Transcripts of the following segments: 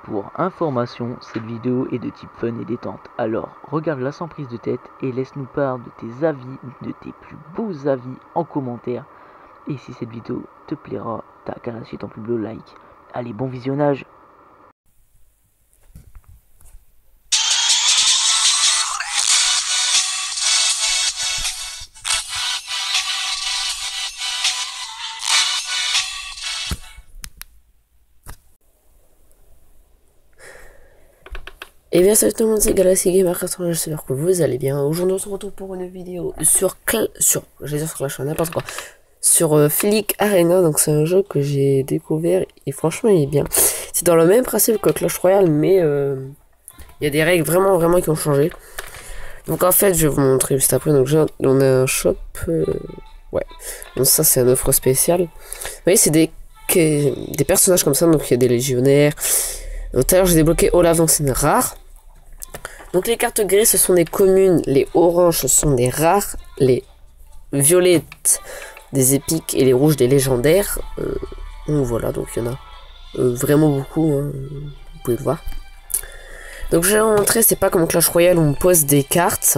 Pour information, cette vidéo est de type fun et détente. Alors, regarde-la sans prise de tête et laisse-nous part de tes avis, de tes plus beaux avis en commentaire. Et si cette vidéo te plaira, t'as qu'à lâcher ton plus beau like. Allez, bon visionnage! Et bien salut tout le monde, c'est Galaxy Gamer 80, j'espère que vous allez bien. Aujourd'hui on se retrouve pour une vidéo sur Clash Royale, n'importe quoi. Sur Flick Arena, donc c'est un jeu que j'ai découvert et franchement il est bien. C'est dans le même principe que Clash Royale, mais il y a des règles vraiment qui ont changé. Donc en fait je vais vous montrer juste après. Donc on a un shop, ouais. Donc ça c'est une offre spéciale. Vous voyez c'est des personnages comme ça, donc il y a des légionnaires. Tout à l'heure j'ai débloqué Olaf, donc c'est une rare. Donc les cartes grises ce sont des communes, les oranges ce sont des rares, les violettes des épiques et les rouges des légendaires. Donc voilà, donc il y en a vraiment beaucoup, hein, vous pouvez le voir. Donc je vais vous montrer, c'est pas comme Clash Royale où on pose des cartes.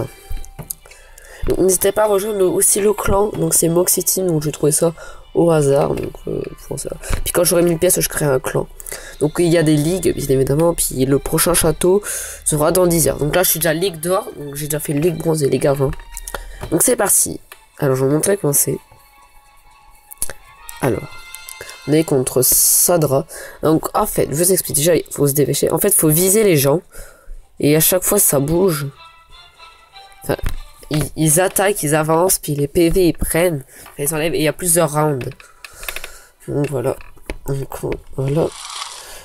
N'hésitez pas à rejoindre aussi le clan, donc c'est Moxie Team, donc j'ai trouvé ça au hasard, donc ça. Puis quand j'aurai 1000 pièces je crée un clan. Donc il y a des ligues bien évidemment, puis le prochain château sera dans 10 heures. Donc là je suis déjà ligue d'or, donc j'ai déjà fait ligue bronze et ligue argent. Donc c'est parti. Alors je vais vous montrer comment c'est. Alors on est contre Sadra. Donc en fait je vous explique, déjà il faut se dépêcher. En fait il faut viser les gens et à chaque fois ça bouge. Enfin, ils attaquent, ils avancent, puis les PV ils prennent, ils enlèvent, et il y a plusieurs rounds. Donc voilà.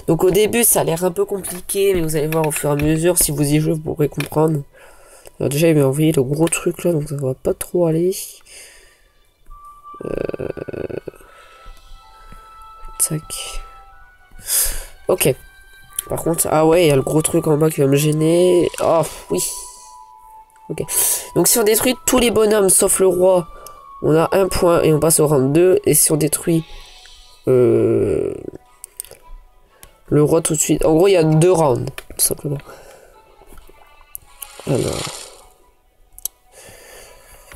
Donc au début ça a l'air un peu compliqué, mais vous allez voir au fur et à mesure, si vous y jouez vous pourrez comprendre. Alors déjà il m'a envoyé le gros truc là, donc ça va pas trop aller. Tac. Ok. Par contre, ah ouais, il y a le gros truc en bas qui va me gêner. Oh oui. Ok. Donc si on détruit tous les bonhommes sauf le roi, on a un point et on passe au round 2. Et si on détruit le roi tout de suite, en gros il y a 2 rounds tout simplement. Alors,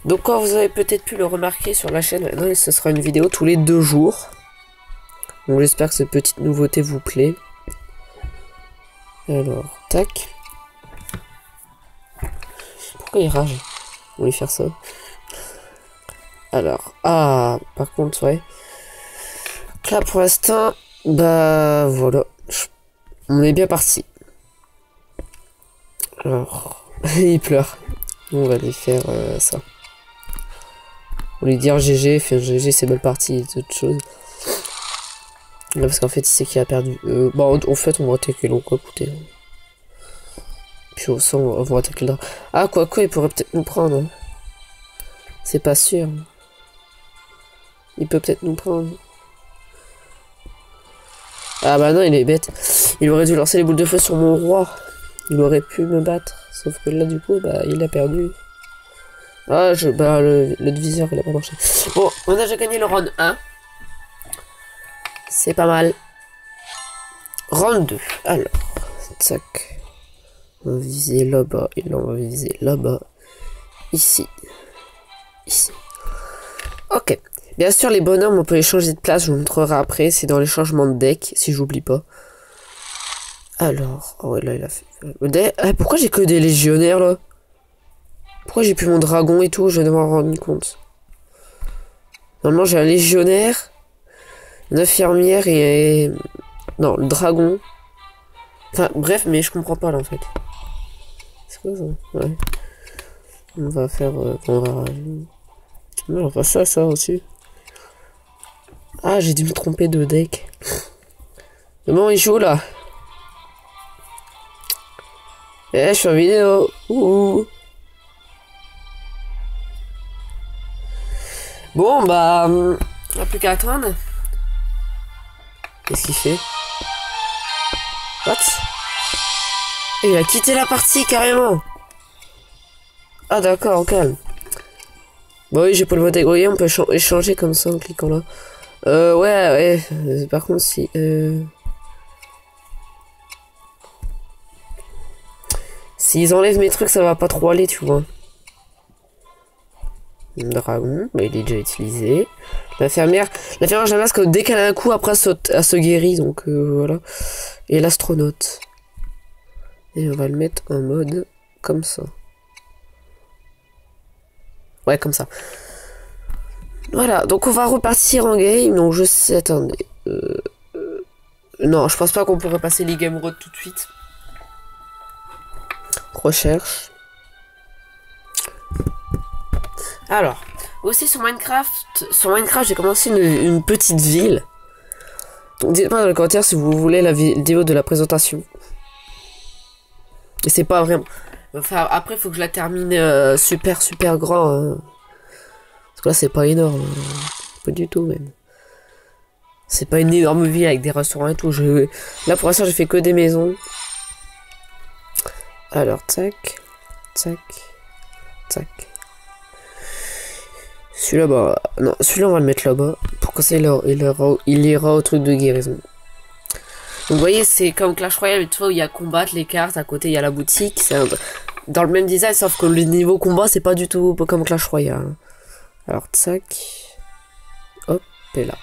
donc quand vous avez peut-être pu le remarquer sur la chaîne, maintenant ce sera une vidéo tous les 2 jours. Donc j'espère que cette petite nouveauté vous plaît. Alors, tac. Pourquoi il rage? On va lui faire ça. Alors, ah, par contre, ouais. Là, pour l'instant, bah, voilà. On est bien parti. Alors, il pleure. On va lui faire ça. On va lui dire GG, faire GG, c'est belle partie, et autre chose. Là, parce qu'en fait, il sait qu'il a perdu. Bah, en fait, on va attaquer l'on, quoi, écoutez. Puis au sang, on va attaquer le drap. Ah, quoi, il pourrait peut-être nous prendre. Hein. C'est pas sûr. Il peut peut-être nous prendre. Ah bah non, il est bête. Il aurait dû lancer les boules de feu sur mon roi. Il aurait pu me battre. Sauf que là, du coup, bah, il a perdu. Ah, bah, le diviseur, il a pas marché. Bon, on a déjà gagné le round 1. C'est pas mal. Round 2. Alors, tac. On va viser là-bas. Et là, on va viser là-bas. Ici. Ici. Ok. Bien sûr, les bonhommes, on peut les changer de place. Je vous montrerai après. C'est dans les changements de deck, si j'oublie pas. Alors. Oh, ouais, là, il a fait. Pourquoi j'ai que des légionnaires, là? Pourquoi j'ai plus mon dragon et tout? Je vais devoir me rendre compte. Normalement, j'ai un légionnaire, une infirmière et. Non, le dragon. Enfin, bref, mais je comprends pas, là, en fait. C'est quoi ça? Ouais. On va faire. On va. Non, on va faire ça aussi. Ah, j'ai dû me tromper de deck. Mais bon, il joue là. Eh, je suis en vidéo. Ouh. Bon, bah. On n'a plus qu'à attendre. Qu'est-ce qu'il fait? What? Il a quitté la partie carrément. Ah, d'accord, calme. Bah oui, j'ai pas le mode voyez, on peut échanger comme ça en cliquant là. Ouais. Par contre, si. S'ils enlèvent mes trucs, ça va pas trop aller, tu vois. Le dragon, bah, il est déjà utilisé. L'infirmière, j'aime bien parce que dès qu'elle a un coup, après, elle se guérit, donc voilà. Et l'astronaute. Et on va le mettre en mode comme ça. Ouais, comme ça. Voilà, donc on va repartir en game. Donc je sais, attendez. Non, je pense pas qu'on pourrait passer les game road tout de suite. Recherche. Alors, aussi sur Minecraft, j'ai commencé une petite ville. Donc dites-moi dans les commentaires si vous voulez la vidéo de la présentation. Et c'est pas vraiment. Enfin, après, il faut que je la termine super grand. Hein. Parce que là, c'est pas énorme. Hein. Pas du tout, même. C'est pas une énorme ville avec des restaurants et tout. Là, pour l'instant, j'ai fait que des maisons. Alors, tac. Tac. Tac. Celui-là, bah. Non, celui-là, on va le mettre là-bas. Pour que ça, il ira au truc de guérison. Donc, vous voyez, c'est comme Clash Royale, mais tu vois, où il y a combattre les cartes. À côté, il y a la boutique. C'est dans le même design, sauf que le niveau combat, c'est pas du tout comme Clash Royale. Alors, tac. Hop, et là.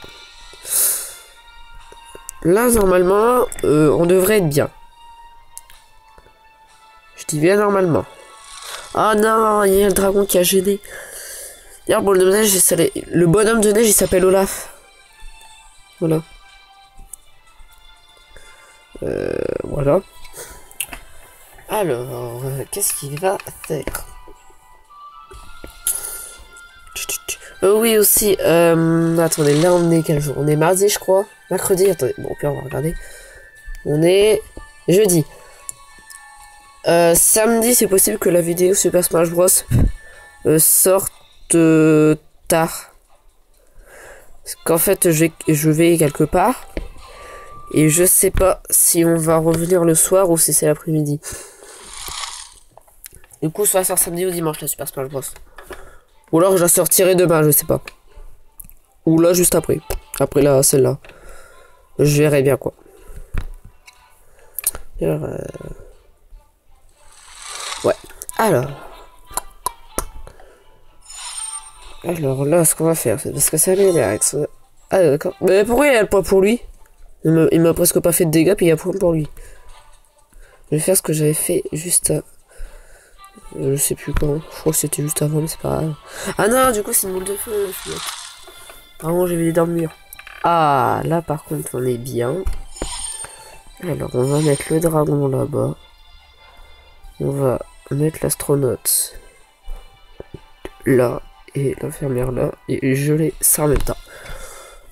Là, normalement, on devrait être bien. Je dis bien normalement. Ah non, il y a le dragon qui a gêné. D'ailleurs, le bonhomme de neige, il s'appelle Olaf. Voilà. Voilà. Alors, qu'est-ce qu'il va faire? Oui, aussi. Attendez, là, on est quel jour? On est mardi, je crois. Mercredi, attendez. Bon, puis on va regarder. On est jeudi. Samedi, c'est possible que la vidéo Super Smash Bros sorte tard. Parce qu'en fait, je vais quelque part. Et je sais pas si on va revenir le soir ou si c'est l'après-midi. Du coup, soit ça sort samedi ou dimanche, la Super Smash Bros. Ou alors je la sortirai demain, je sais pas. Ou là, juste après. Après là, celle-là. Je verrai bien quoi. Alors, ouais. Alors là, ce qu'on va faire, c'est parce que ça m'énerve avec ça. Ah d'accord. Mais pourquoi il y a le point pour lui? Il m'a presque pas fait de dégâts, puis il y a point pour lui. Je vais faire ce que j'avais fait juste à... Je sais plus quand. Je crois que c'était juste avant, mais c'est pas grave. Ah non, du coup, c'est une boule de feu. Vraiment, j'ai vu dans le mur. Ah, là, par contre, on est bien. Alors, on va mettre le dragon là-bas. On va mettre l'astronaute là. Et l'infirmière là. Et geler ça en même temps.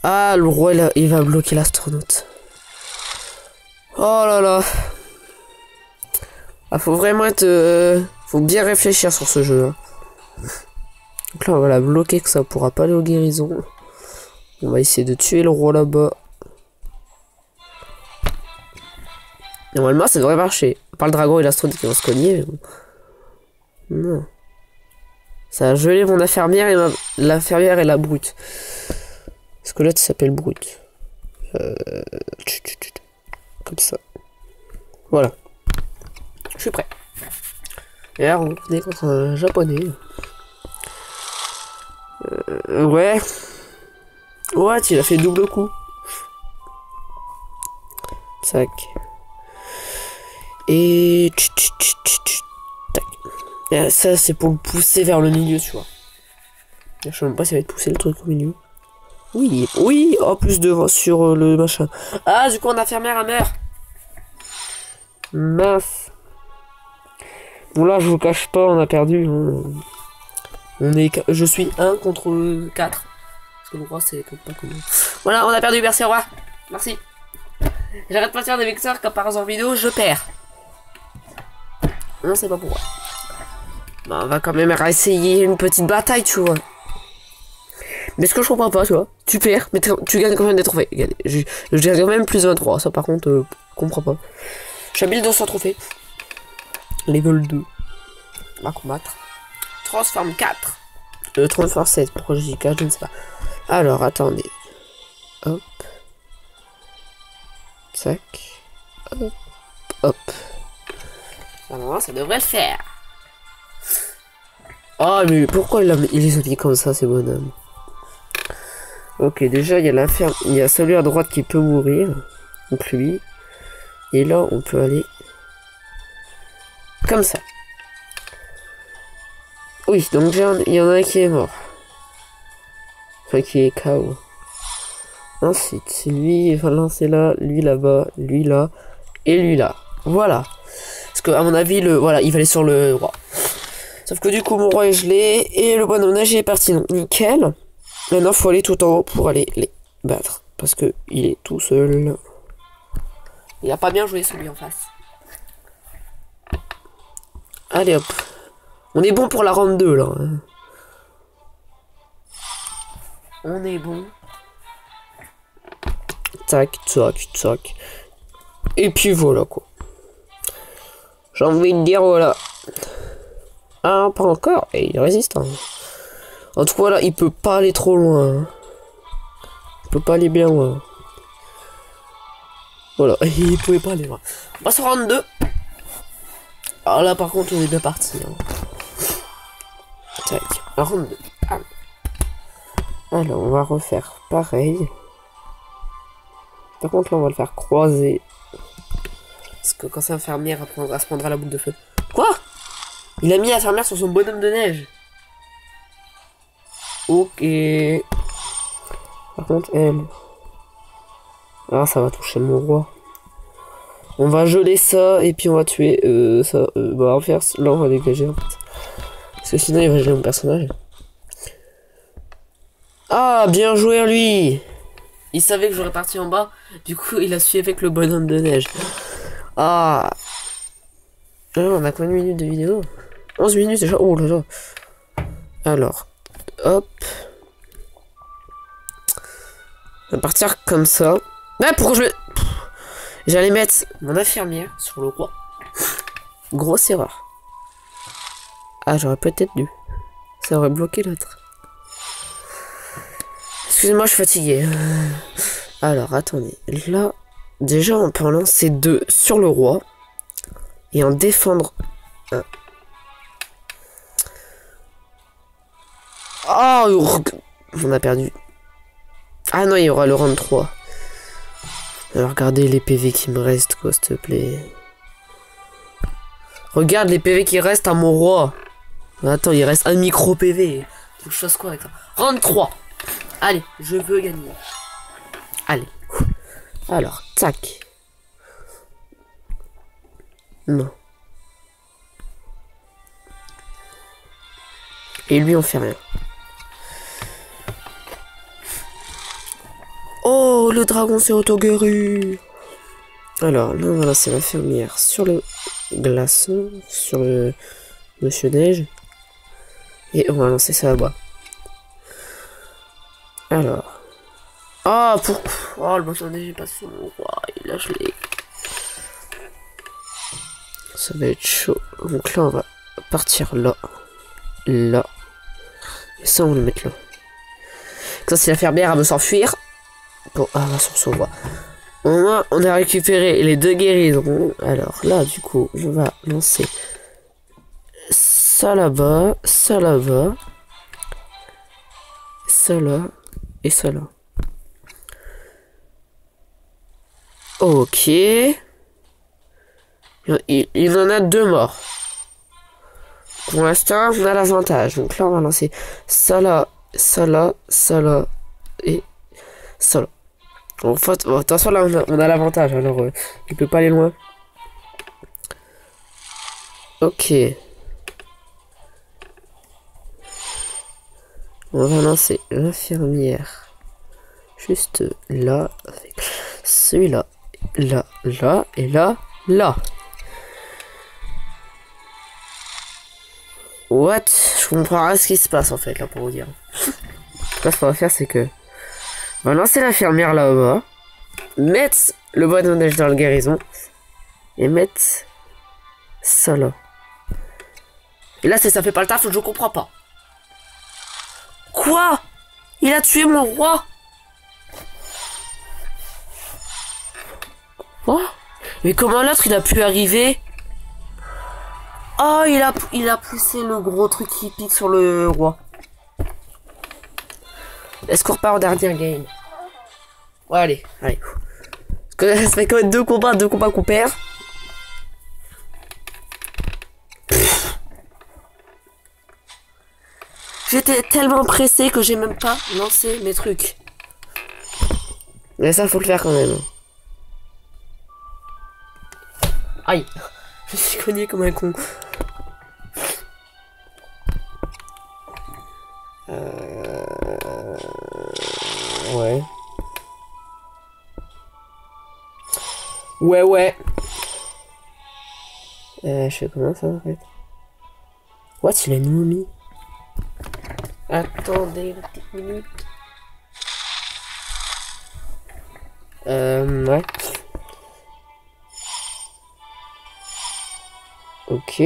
Ah, le roi, là, il va bloquer l'astronaute. Oh là là. Ah, faut vraiment être... faut bien réfléchir sur ce jeu. Hein. Donc là, on va la bloquer, que ça pourra pas aller aux guérisons. On va essayer de tuer le roi là-bas. Normalement, ça devrait marcher. Pas le dragon et l'astronaute qui vont se cogner. Mais bon. Non. Ça a gelé mon infirmière et l'infirmière et la brute. Parce que là, tu s'appelles brute. Comme ça. Voilà. Je suis prêt. Et là, on est contre un japonais. Ouais. Ouais, il a fait double coup. Tac. Et... Tac. Et ça, c'est pour le pousser vers le milieu, tu vois. Je sais même pas si ça va être poussé le truc au milieu. Oui, oui, en plus de sur le machin. Ah, du coup, on a infirmière à meurt. Mince. Bon, là, je vous cache pas, on a perdu. Je suis 1 contre 4. Parce que le roi, c'est pas comme... Voilà, on a perdu, merci, au revoir. Merci. J'arrête pas de faire des victoires, quand par exemple en vidéo, je perds. Non, c'est pas pourquoi. Bah, on va quand même essayer une petite bataille, tu vois. Mais ce que je comprends pas, tu vois, tu perds, mais tu gagnes combien de trophées? Je gagne quand même plus 23, ça par contre, je comprends pas. J'ai 1200 trophées. Level 2. On va combattre. Transforme 4. Transforme 7, pourquoi je dis 4, je ne sais pas. Alors, attendez. Hop. Tac. Hop. Hop. Normalement, ça devrait le faire. Oh, mais pourquoi il les a mis comme ça, ces bonhommes? Ok, déjà, il y a l'infirme. Il y a celui à droite qui peut mourir. Donc lui. Et là, on peut aller... comme ça. Oui, donc il y en a un qui est mort. Enfin, qui est KO. Ensuite, lui va lancer là, lui là-bas, lui là, et lui là. Voilà. Parce que, à mon avis, voilà, il va aller sur le roi. Sauf que du coup, mon roi est gelé, et le bonhomme neige est parti. Donc, nickel. Maintenant, faut aller tout en haut pour aller les battre. Parce que il est tout seul. Il a pas bien joué celui en face. Allez hop. On est bon pour la ronde 2 là. On est bon. Tac, tac, tac. Et puis voilà quoi. J'ai envie de dire voilà. Ah, pas encore. Et il résiste. Hein. En tout cas là, il peut pas aller trop loin. Il peut pas aller bien loin. Voilà, il pouvait pas aller loin. On va se rendre 2. Alors là par contre on est bien parti. Hein. Tac, round 2. Alors on va refaire pareil. Par contre là on va le faire croiser. Parce que quand c'est infirmière elle se prendra la boule de feu. Quoi? Il a mis l'infirmière sur son bonhomme de neige. Ok. Par contre elle. Ah ça va toucher mon roi. On va geler ça et puis on va tuer ça. Bah on va faire. Là on va dégager en fait. Parce que sinon il va geler mon personnage. Ah bien joué lui. Il savait que j'aurais parti en bas. Du coup il a suivi avec le bonhomme de neige. Ah. On a combien de minutes de vidéo? 11 minutes déjà. Oh là là. Alors. Hop. On va partir comme ça. Ah pourquoi je... J'allais mettre mon infirmière sur le roi. Grosse erreur. Ah, j'aurais peut-être dû. Ça aurait bloqué l'autre. Excusez-moi, je suis fatigué. Alors, attendez. Là, déjà, on peut en lancer 2 sur le roi. Et en défendre un. Oh, on a perdu. Ah non, il y aura le round 3. Alors regardez les PV qui me restent quoi s'il te plaît. Regarde les PV qui restent à mon roi. Attends, il reste un micro PV. Faut que je fasse quoi avec ça? Round 3. Allez, je veux gagner. Allez. Alors, tac. Non. Et lui on fait rien. Oh, le dragon s'est auto-guéri. Alors, là, voilà, c'est l'infirmière sur le glaçon, sur le monsieur neige. Et on va lancer ça là-bas. Alors. Ah, oh, le monsieur neige est passé sur mon roi. Il a gelé. Ça va être chaud. Donc là, on va partir là. Là. Et ça, on va le mettre là. Ça, c'est l'infirmière, elle veut s'enfuir. Bon, ah, sur son roi. On a récupéré les 2 guérisons. Alors là, du coup, je vais lancer ça là-bas, ça là-bas, ça là et ça là. Ok. Il en a 2 morts. Pour l'instant, on a l'avantage. Donc là, on va lancer ça là, ça là, ça là et ça là. En fait, de toute façon, là, on a l'avantage, alors il peut pas aller loin. Ok. On va lancer l'infirmière juste là, avec celui-là, là, là, et là, là. What? Je comprends pas ce qui se passe, en fait, là, pour vous dire. Là, ce qu'on va faire, c'est que... on va lancer l'infirmière là-bas, mettre le bonhomme de neige dans le guérison, et mettre ça là. Et là, ça fait pas le taf, je comprends pas. Quoi? Il a tué mon roi? Quoi? Mais comment l'autre il a pu arriver? Oh, il a poussé le gros truc qui pique sur le roi. Est-ce qu'on repart au dernier game? Ouais, allez. Parce que ça fait quand même deux combats qu'on perd. J'étais tellement pressé que j'ai même pas lancé mes trucs. Mais ça, faut le faire quand même. Aïe. Je me suis cogné comme un con. Ouais. Ouais. Je fais comment ça en fait? What, il a une momie? Attendez une petite minute. Ouais. Ok.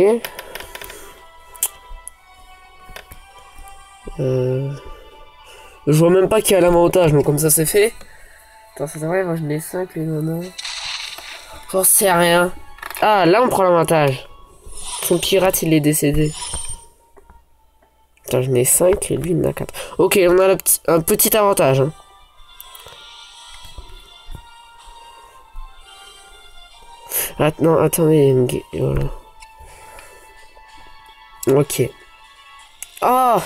Je vois même pas qui a la main otage, donc comme ça c'est fait. Attends, c'est vrai, moi je n'ai 5, les nanas. J'en sais rien. Ah, là on prend l'avantage. Son pirate il est décédé. Attends, je n'ai 5 et lui il en a 4. Ok, on a un petit avantage. Hein. Non, attendez. Voilà. Ok. Ah,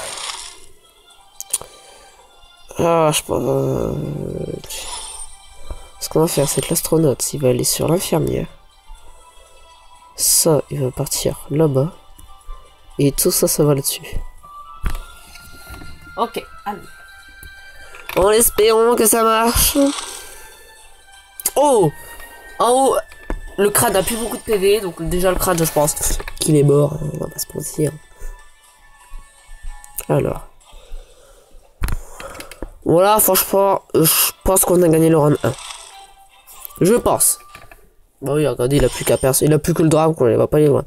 je pense. Ce qu'on va faire, c'est que l'astronaute, il va aller sur l'infirmière. Ça, il va partir là-bas. Et tout ça, ça va là-dessus. Ok, allez. En espérant que ça marche. Oh! En haut, le crâne a plus beaucoup de PV, donc déjà le crâne, je pense qu'il est mort, on va pas se mentir. Alors. Voilà, franchement, je pense qu'on a gagné le round 1. Je pense. Bah oui, regardez, il a plus qu'à personne. Il a plus que le dragon, on va pas aller loin.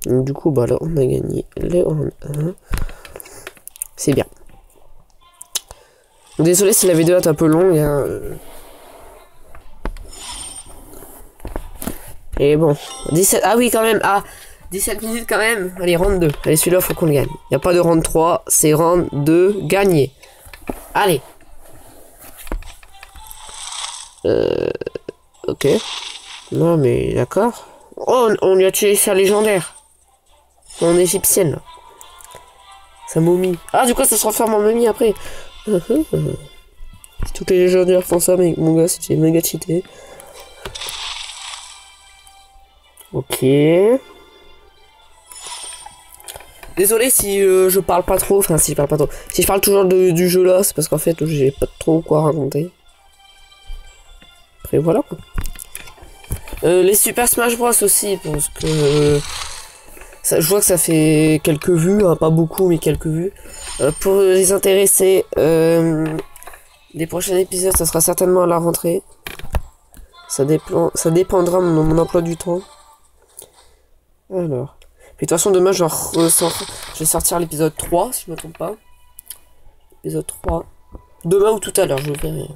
Donc, du coup, bah là, on a gagné le round 1. C'est bien. Désolé si la vidéo est un peu longue. Hein. Et bon, 17... Ah oui, quand même. Ah, 17 minutes quand même. Allez, round 2. Allez, celui-là, faut qu'on le gagne. Il n'y a pas de round 3, c'est round 2 gagné. Allez. Ok. Non, mais d'accord. Oh, on lui a tué sa légendaire. Mon égyptienne, là. Sa momie. Ah, du coup, ça se referme en momie après. Si toutes les légendaires font ça, mais mon gars, c'était méga cheaté. Ok. Désolé si je parle pas trop, enfin si je parle pas trop. Si je parle toujours du jeu là, c'est parce qu'en fait j'ai pas trop quoi raconter. Après voilà quoi. Les Super Smash Bros aussi, parce que ça, je vois que ça fait quelques vues, hein, pas beaucoup mais quelques vues. Pour les intéressés, les prochains épisodes ça sera certainement à la rentrée. Ça dépendra de mon emploi du temps. Alors. Puis de toute façon demain je vais sortir l'épisode 3 si je me trompe pas. Épisode 3. Demain ou tout à l'heure, je verrai.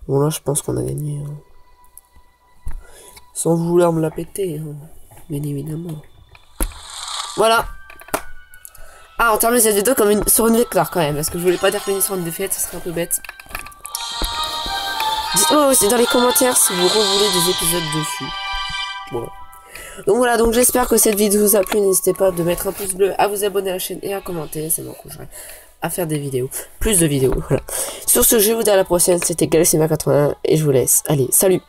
Bon là je pense qu'on a gagné. Hein. Sans vouloir me la péter, hein. Bien évidemment. Voilà. Ah, on termine cette vidéo comme sur une victoire quand même, parce que je voulais pas terminer sur une défaite, ça serait un peu bête. Dites-moi aussi dans les commentaires si vous revoulez des épisodes dessus. Voilà. Donc voilà, donc j'espère que cette vidéo vous a plu. N'hésitez pas de mettre un pouce bleu, à vous abonner à la chaîne et à commenter. Ça m'encouragerait à faire des vidéos. Plus de vidéos, voilà. Sur ce, je vous dis à la prochaine. C'était Galaxima81 et je vous laisse. Allez, salut!